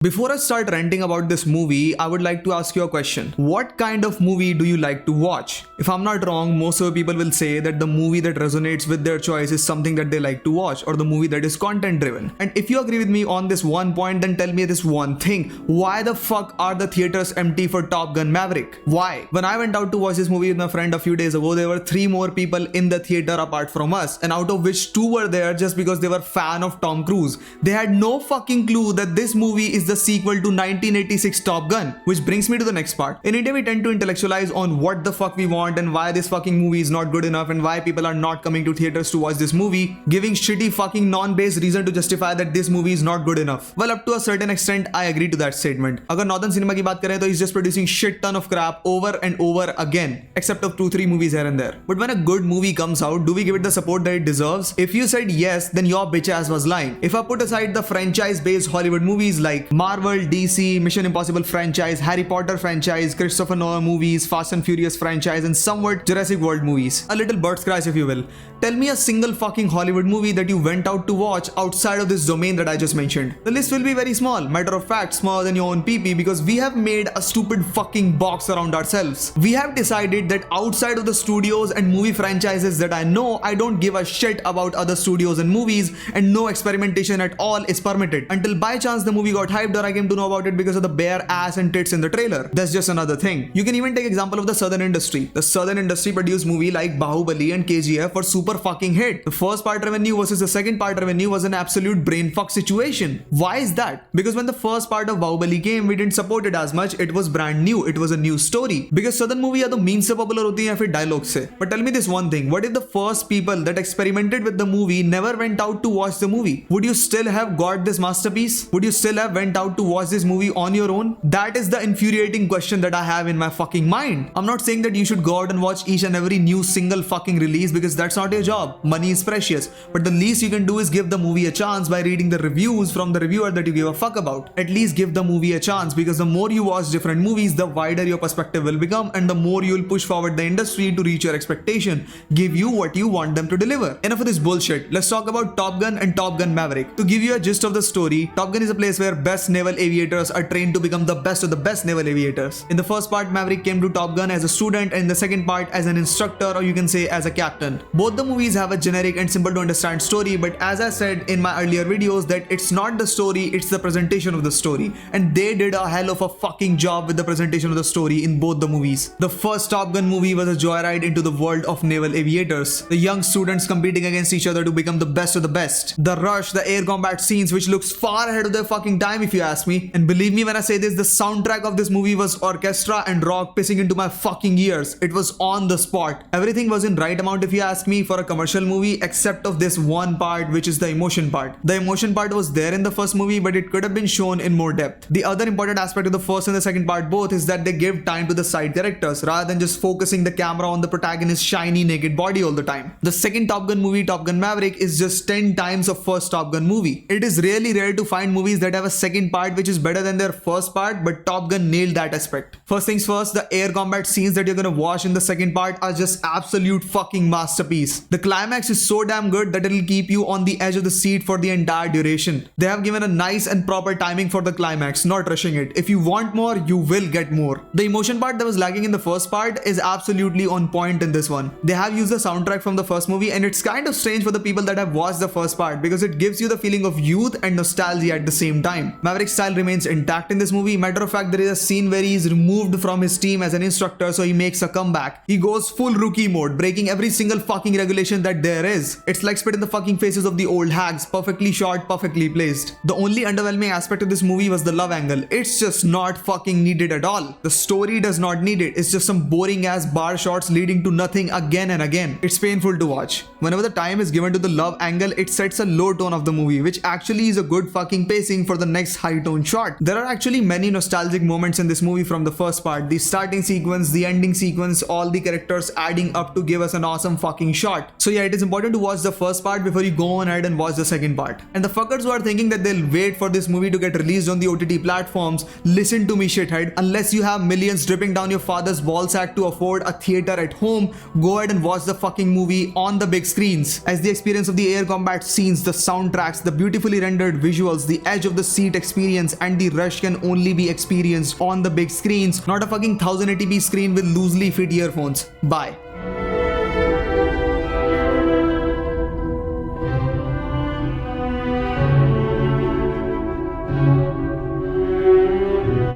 Before I start ranting about this movie, I would like to ask you a question. What kind of movie do you like to watch? If I'm not wrong, most of the people will say that the movie that resonates with their choice is something that they like to watch, or the movie that is content driven. And if you agree with me on this one point, then tell me this one thing. Why the fuck are the theaters empty for Top Gun Maverick? Why? When I went out to watch this movie with my friend a few days ago, there were 3 more people in the theater apart from us, and out of which 2 were there just because they were fan of Tom Cruise. They had no fucking clue that this movie is the sequel to 1986 Top Gun. Which brings me to the next part. In India, we tend to intellectualize on what the fuck we want and why this fucking movie is not good enough and why people are not coming to theaters to watch this movie, giving shitty fucking non-based reason to justify that this movie is not good enough. Well, up to a certain extent, I agree to that statement. Agar northern cinema की बात करें तो he's just producing shit ton of crap over and over again, except of 2-3 movies here and there. But when a good movie comes out, do we give it the support that it deserves? If you said yes, then your bitch ass was lying. If I put aside the franchise-based Hollywood movies like Marvel, DC, Mission Impossible franchise, Harry Potter franchise, Christopher Nolan movies, Fast and Furious franchise, and somewhat Jurassic World movies, a little bird's crash if you will, tell me a single fucking Hollywood movie that you went out to watch outside of this domain that I just mentioned. The list will be very small, matter of fact smaller than your own PP, because we have made a stupid fucking box around ourselves. We have decided that outside of the studios and movie franchises that I know, I don't give a shit about other studios and movies, and no experimentation at all is permitted until by chance the movie got hyped or I came to know about it because of the bare ass and tits in the trailer. That's just another thing. You can even take example of the southern industry. The southern industry produced movie like Bahubali and KGF for super fucking hit. The first part revenue versus the second part revenue was an absolute brain fuck situation. Why is that? Because when the first part of Bahubali came, we didn't support it as much. It was brand new. It was a new story. Because southern movie या तो memes से popular होती है या फिर dialogue से. But tell me this one thing. What if the first people that experimented with the movie never went out to watch the movie? Would you still have got this masterpiece? Would you still have went out to watch this movie on your own? That is the infuriating question that I have in my fucking mind. I'm not saying that you should go out and watch each and every new single fucking release because that's not your job. Money is precious. But the least you can do is give the movie a chance by reading the reviews from the reviewer that you give a fuck about. At least give the movie a chance, because the more you watch different movies, the wider your perspective will become and the more you will push forward the industry to reach your expectation, give you what you want them to deliver. Enough of this bullshit. Let's talk about Top Gun and Top Gun Maverick. To give you a gist of the story, Top Gun is a place where best naval aviators are trained to become the best of the best naval aviators. In the first part, Maverick came to Top Gun as a student, and in the second part as an instructor, or you can say as a captain. Both the movies have a generic and simple to understand story, but as I said in my earlier videos that it's not the story, it's the presentation of the story. And they did a hell of a fucking job with the presentation of the story in both the movies. The first Top Gun movie was a joyride into the world of naval aviators. The young students competing against each other to become the best of the best. The rush, the air combat scenes, which looks far ahead of their fucking time if you ask me. And believe me when I say this, the soundtrack of this movie was orchestra and rock pissing into my fucking ears. It was on the spot. Everything was in right amount if you ask me for a commercial movie, except of this one part, which is the emotion part. The emotion part was there in the first movie, but it could have been shown in more depth. The other important aspect of the first and the second part both is that they give time to the side characters rather than just focusing the camera on the protagonist's shiny naked body all the time. The second Top Gun movie, Top Gun Maverick, is just 10 times of first Top Gun movie. It is really rare to find movies that have a second part which is better than their first part, but Top Gun nailed that aspect. First things first, the air combat scenes that you're gonna watch in the second part are just absolute fucking masterpiece. The climax is so damn good that it'll keep you on the edge of the seat for the entire duration. They have given a nice and proper timing for the climax, not rushing it. If you want more, you will get more. The emotion part that was lacking in the first part is absolutely on point in this one. They have used the soundtrack from the first movie, and it's kind of strange for the people that have watched the first part because it gives you the feeling of youth and nostalgia at the same time. Maverick Style remains intact in this movie. Matter of fact, there is a scene where he is removed from his team as an instructor, so he makes a comeback. He goes full rookie mode, breaking every single fucking regulation that there is. It's like spit in the fucking faces of the old hags, perfectly shot, perfectly placed. The only underwhelming aspect of this movie was the love angle. It's just not fucking needed at all. The story does not need it. It's just some boring ass bar shots leading to nothing again and again. It's painful to watch. Whenever the time is given to the love angle, it sets a low tone of the movie, which actually is a good fucking pacing for the next high tone shot. There are actually many nostalgic moments in this movie from the first part. The starting sequence, the ending sequence, all the characters adding up to give us an awesome fucking shot. So yeah, it is important to watch the first part before you go on ahead and watch the second part. And the fuckers who are thinking that they'll wait for this movie to get released on the OTT platforms, listen to me shithead. Unless you have millions dripping down your father's ballsack to afford a theater at home, go ahead and watch the fucking movie on the big screens. As the experience of the air combat scenes, the soundtracks, the beautifully rendered visuals, the edge of the seat experience, and the rush can only be experienced on the big screens, not a fucking 1080p screen with loosely fit earphones. Bye.